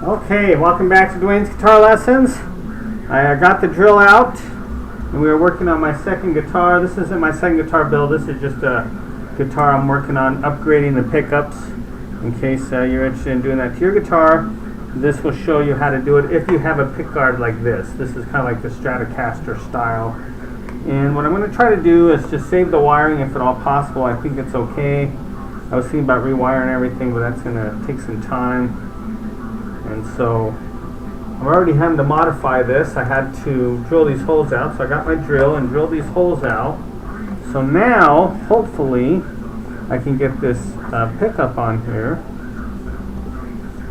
Okay, welcome back to Dwayne's Guitar Lessons. I got the drill out and we were working on my second guitar. This isn't my second guitar build, this is just a guitar I'm working on upgrading the pickups in case you're interested in doing that to your guitar. This will show you how to do it if you have a pickguard like this. This is kind of like the Stratocaster style. And what I'm going to try to do is just save the wiring if at all possible. I think it's okay. I was thinking about rewiring everything, but that's going to take some time. And so I'm already having to modify this. I had to drill these holes out, so I got my drill and drilled these holes out. So now, hopefully, I can get this pickup on here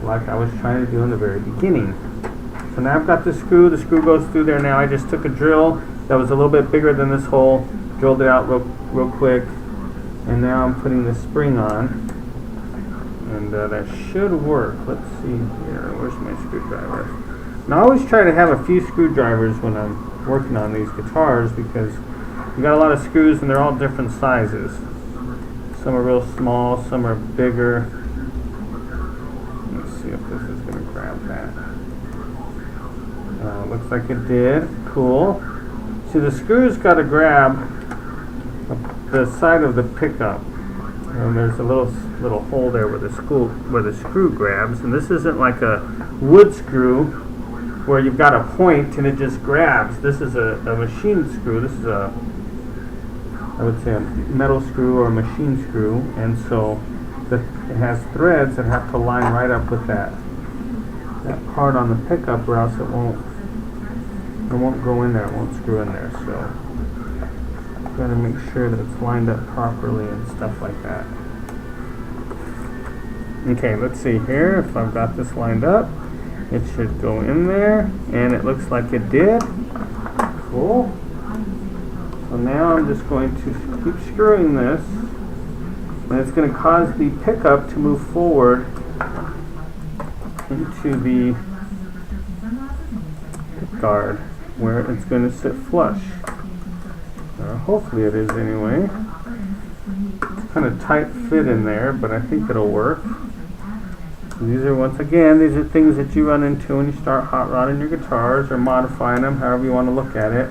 like I was trying to do in the very beginning. So now I've got the screw goes through there now. I just took a drill that was a little bit bigger than this hole, drilled it out real quick, and now I'm putting the spring on. And that should work. Let's see here. Where's my screwdriver? Now I always try to have a few screwdrivers when I'm working on these guitars because you got a lot of screws and they're all different sizes. Some are real small, some are bigger. Let's see if this is going to grab that. Looks like it did. Cool. See, the screws got to grab the side of the pickup. And there's a little hole there where the screw grabs, and this isn't like a wood screw where you've got a point and it just grabs. This is a machine screw. This is I would say a metal screw or a machine screw, and so it has threads that have to line right up with that part on the pickup, or else it won't go in there. It won't screw in there. So got to make sure that it's lined up properly and stuff like that. Okay, let's see here if I've got this lined up. It should go in there, and it looks like it did. Cool. So now I'm just going to keep screwing this, and it's going to cause the pickup to move forward into the guard where it's going to sit flush. Hopefully it is anyway. It's kind of tight fit in there, but I think it'll work. These are things that you run into when you start hot rodding your guitars or modifying them, however you want to look at it.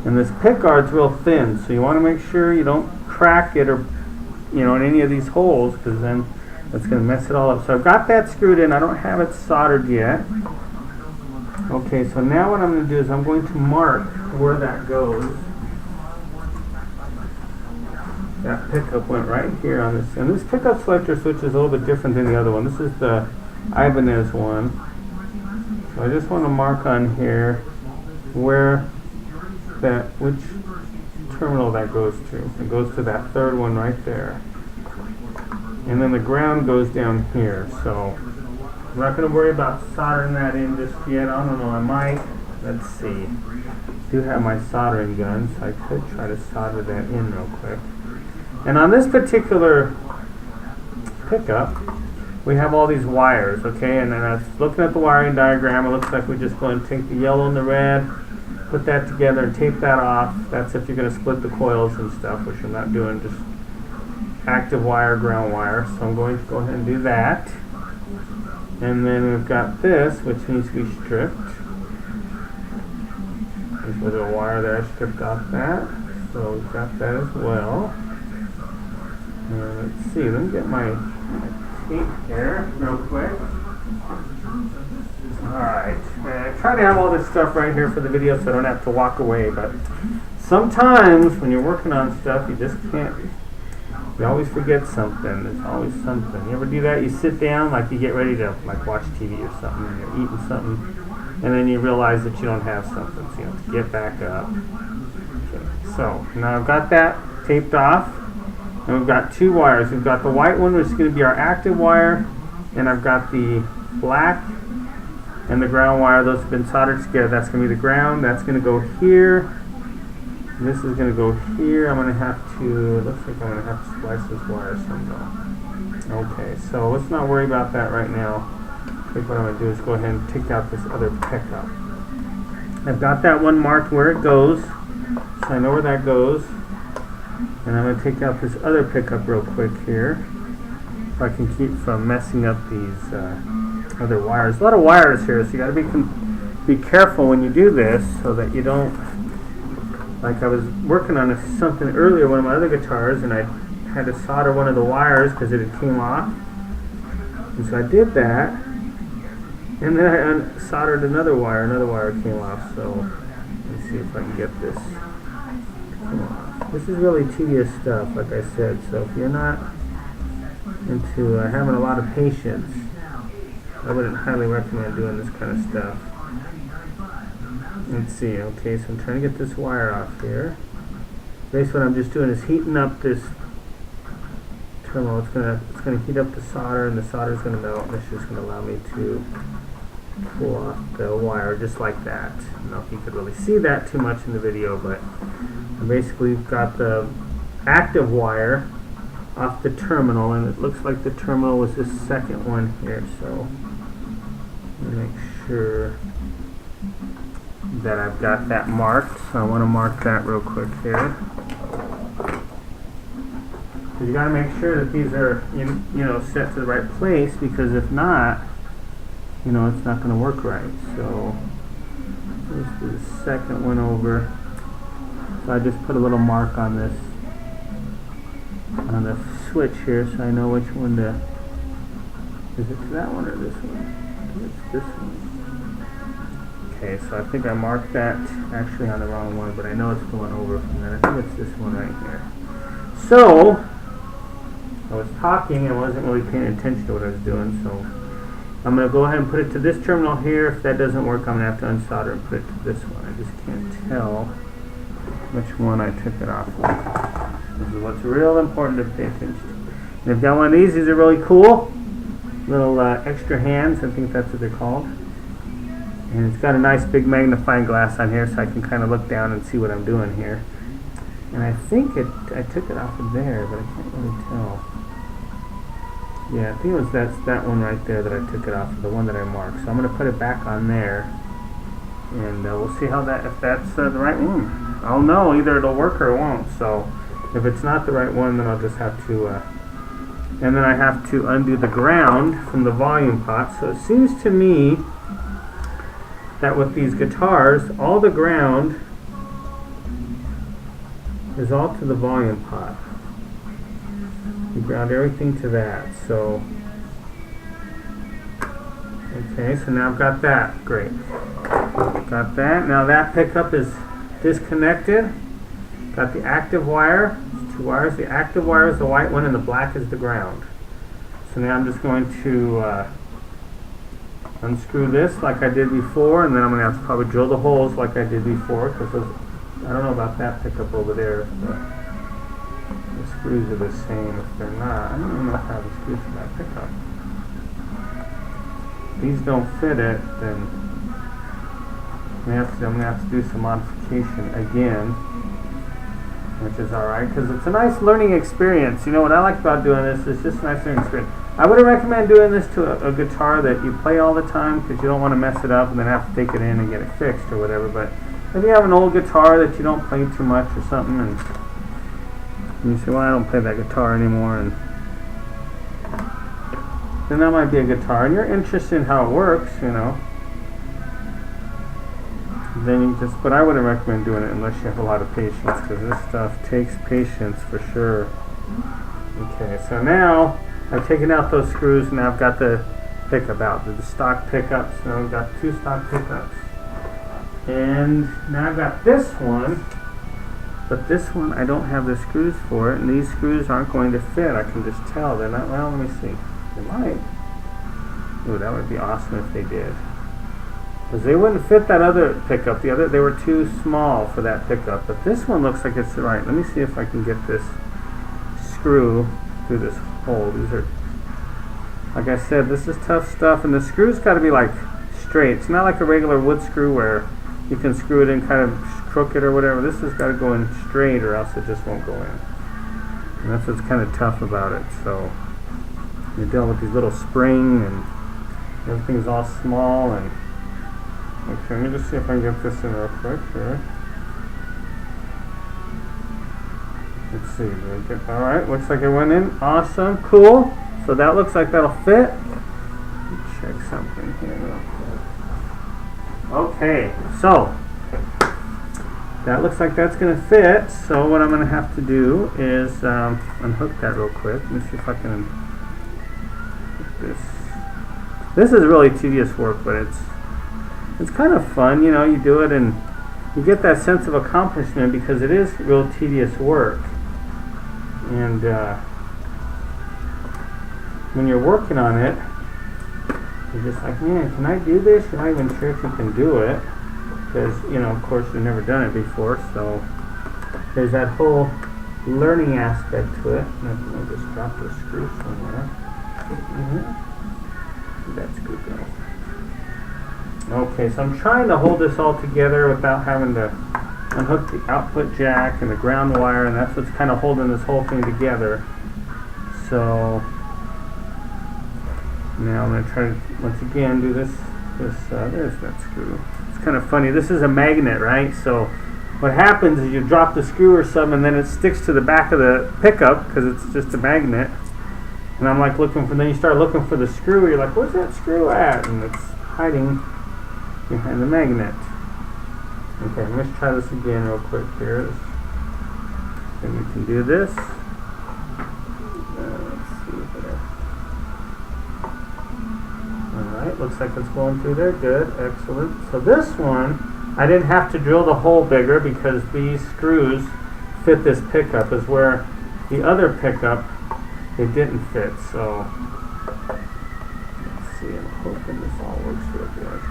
And this pickguard's real thin, so you want to make sure you don't crack it or in any of these holes, because then that's going to mess it all up. So I've got that screwed in. I don't have it soldered yet. Okay, so now what I'm going to do is I'm going to mark where that goes. That pickup went right here on this, and this pickup selector switch is a little bit different than the other one. This is the Ibanez one. So I just want to mark on here which terminal that goes to. It goes to that third one right there. And then the ground goes down here. So I'm not going to worry about soldering that in just yet. I don't know, I might. Let's see. I do have my soldering gun, so I could try to solder that in real quick. And on this particular pickup, we have all these wires, okay? And then I was looking at the wiring diagram. It looks like we just go and take the yellow and the red, put that together, and tape that off. That's if you're going to split the coils and stuff, which I'm not doing, just active wire, ground wire. So I'm going to go ahead and do that. And then we've got this, which needs to be stripped. There's a little wire there, I stripped off that. So we've got that as well. Let's see, let me get my tape here real quick. Alright, I try to have all this stuff right here for the video so I don't have to walk away, but sometimes when you're working on stuff you just can't, you always forget something. There's always something. You ever do that? You sit down, like you get ready to watch TV or something, and you're eating something, and then you realize that you don't have something, so you have to get back up. Okay, so now I've got that taped off. And we've got two wires. We've got the white one, which is going to be our active wire, and I've got the black and the ground wire. Those have been soldered together. That's going to be the ground. That's going to go here. And this is going to go here. I'm going to have to, it looks like I'm going to have to splice this wire somehow. Okay, so let's not worry about that right now. I think what I'm going to do is go ahead and take out this other pickup. I've got that one marked where it goes, so I know where that goes. And I'm going to take out this other pickup real quick here, so I can keep from messing up these other wires. A lot of wires here, so you got to be careful when you do this so that you don't. Like I was working on something earlier, one of my other guitars, and I had to solder one of the wires because it had came off. And so I did that, and then I soldered another wire came off. So let me see if I can get this. This is really tedious stuff, like I said, so if you're not into having a lot of patience, I wouldn't highly recommend doing this kind of stuff. Let's see, okay, so I'm trying to get this wire off here. Basically what I'm just doing is heating up this terminal. It's gonna heat up the solder, and the solder is gonna melt, and it's just gonna allow me to pull off the wire just like that. I don't know if you could really see that too much in the video, but I basically got the active wire off the terminal, and it looks like the terminal was this second one here, so let me make sure that I've got that marked. So I want to mark that real quick here. So you got to make sure that these are set to the right place, because if not, it's not going to work right. So let's do the second one over. So I just put a little mark on this on the switch here, so I know which one to. Is it to that one or this one? I think it's this one. Okay, so I think I marked that actually on the wrong one, but I know it's going over from that. I think it's this one right here. So I was talking and wasn't really paying attention to what I was doing, so I'm going to go ahead and put it to this terminal here. If that doesn't work, I'm going to have to unsolder and put it to this one. I just can't tell which one I took it off of. This is what's real important to pay attention to. And I've got one of these. These are really cool. Little extra hands. I think that's what they're called. And it's got a nice big magnifying glass on here, so I can kind of look down and see what I'm doing here. And I think I took it off of there, but I can't really tell. Yeah, I think it was that one right there that I took it off of, the one that I marked. So I'm going to put it back on there, and we'll see how if that's the right one. I'll know, either it'll work or it won't. So if it's not the right one, then I'll just have to, and then I have to undo the ground from the volume pot. So it seems to me that with these guitars, all the ground is all to the volume pot. You ground everything to that. So, okay, so now I've got that. Great. Got that. Now that pickup is disconnected. Got the active wire. There's two wires. The active wire is the white one, and the black is the ground. So now I'm just going to unscrew this like I did before, and then I'm going to have to probably drill the holes like I did before, because I don't know about that pickup over there. The screws are the same. If they're not, I don't even know if I have the screws for that pickup. If these don't fit it, then I'm going to have to do some modification again, which is alright, because it's a nice learning experience. You know what I like about doing this is just a nice learning experience. I wouldn't recommend doing this to a guitar that you play all the time, because you don't want to mess it up and then have to take it in and get it fixed or whatever. But if you have an old guitar that you don't play too much or something, and you say, well, I don't play that guitar anymore, and then that might be a guitar, and you're interested in how it works, then you just, but I wouldn't recommend doing it unless you have a lot of patience, because this stuff takes patience for sure. Okay, so now I've taken out those screws, and now I've got the pickup out, the stock pickups. So I've got two stock pickups, and now I've got this one, but this one I don't have the screws for it, and these screws aren't going to fit. I can just tell they're not. Well, let me see. They might. Ooh, that would be awesome if they did. Because they wouldn't fit that other pickup. They were too small for that pickup. But this one looks like it's right. Let me see if I can get this screw through this hole. These are, like I said, this is tough stuff. And the screw's got to be like straight. It's not like a regular wood screw where you can screw it in kind of crooked or whatever. This has got to go in straight, or else it just won't go in. And that's what's kind of tough about it. So you're dealing with these little spring, and everything's all small. And okay, let me just see if I can get this in real quick here. Let's see. Alright, looks like it went in. Awesome. Cool. So that looks like that'll fit. Check something something here. Okay, so that looks like that's going to fit. So what I'm going to have to do is unhook that real quick. Let me see if I can hook this. This is really tedious work, but it's kind of fun, you know. You do it and you get that sense of accomplishment because it is real tedious work. And when you're working on it, you're just like, man, can I do this? You're not even sure if you can do it because, you know, of course you've never done it before. So there's that whole learning aspect to it. I'll just drop the screw somewhere. That screw go. Okay, so I'm trying to hold this all together without having to unhook the output jack and the ground wire, and that's what's kind of holding this whole thing together. So now I'm going to try to once again do this. There's that screw. It's kind of funny. This is a magnet, right? So what happens is you drop the screw or something, and then it sticks to the back of the pickup because it's just a magnet. And I'm like looking for. Then you start looking for the screw. You're like, where's that screw at? And it's hiding behind the magnet. Okay, let's try this again real quick here. Then we can do this. Let's see there. Alright, looks like it's going through there. Good, excellent. So this one, I didn't have to drill the hole bigger because these screws fit this pickup, is where the other pickup, they didn't fit. So, let's see, I'm hoping this all works real good.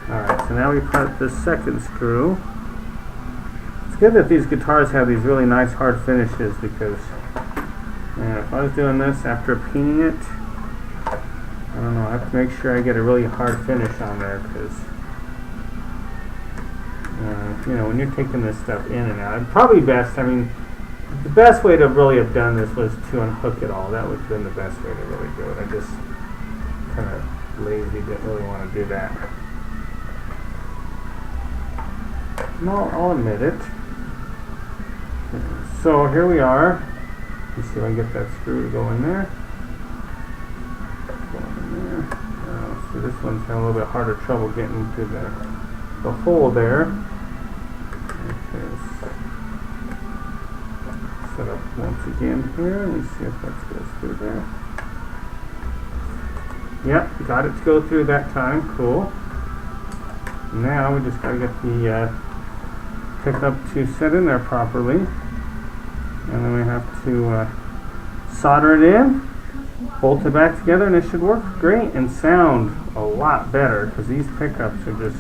Alright, so now we put the second screw. It's good that these guitars have these really nice hard finishes because if I was doing this after painting it, I don't know, I have to make sure I get a really hard finish on there because you know, when you're taking this stuff in and out, it's probably best, I mean, the best way to really have done this was to unhook it all. That would have been the best way to really do it. I just kind of lazy, didn't really want to do that. No, I'll admit it. So here we are. Let's see if I can get that screw to go in there. Go in there. See, this one's having a little bit harder trouble getting through the hole there. Okay, set up once again here. Let me see if that goes through there. Yep, got it to go through that time. Cool. Now we just got to get the pickup to set in there properly. And then we have to solder it in, bolt it back together, and it should work great and sound a lot better because these pickups are just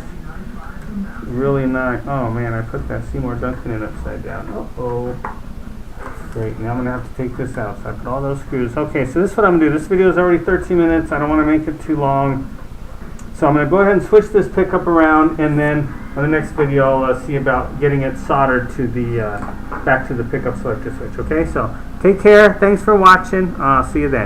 really nice. Oh man, I put that Seymour Duncan in upside down. Uh-oh. Great, now I'm going to have to take this out. So I put all those screws. Okay, so this is what I'm going to do. This video is already 13 minutes. I don't want to make it too long. So I'm going to go ahead and switch this pickup around, and then on the next video I'll see about getting it soldered to the back to the pickup selector switch. Okay, so take care. Thanks for watching. See you then.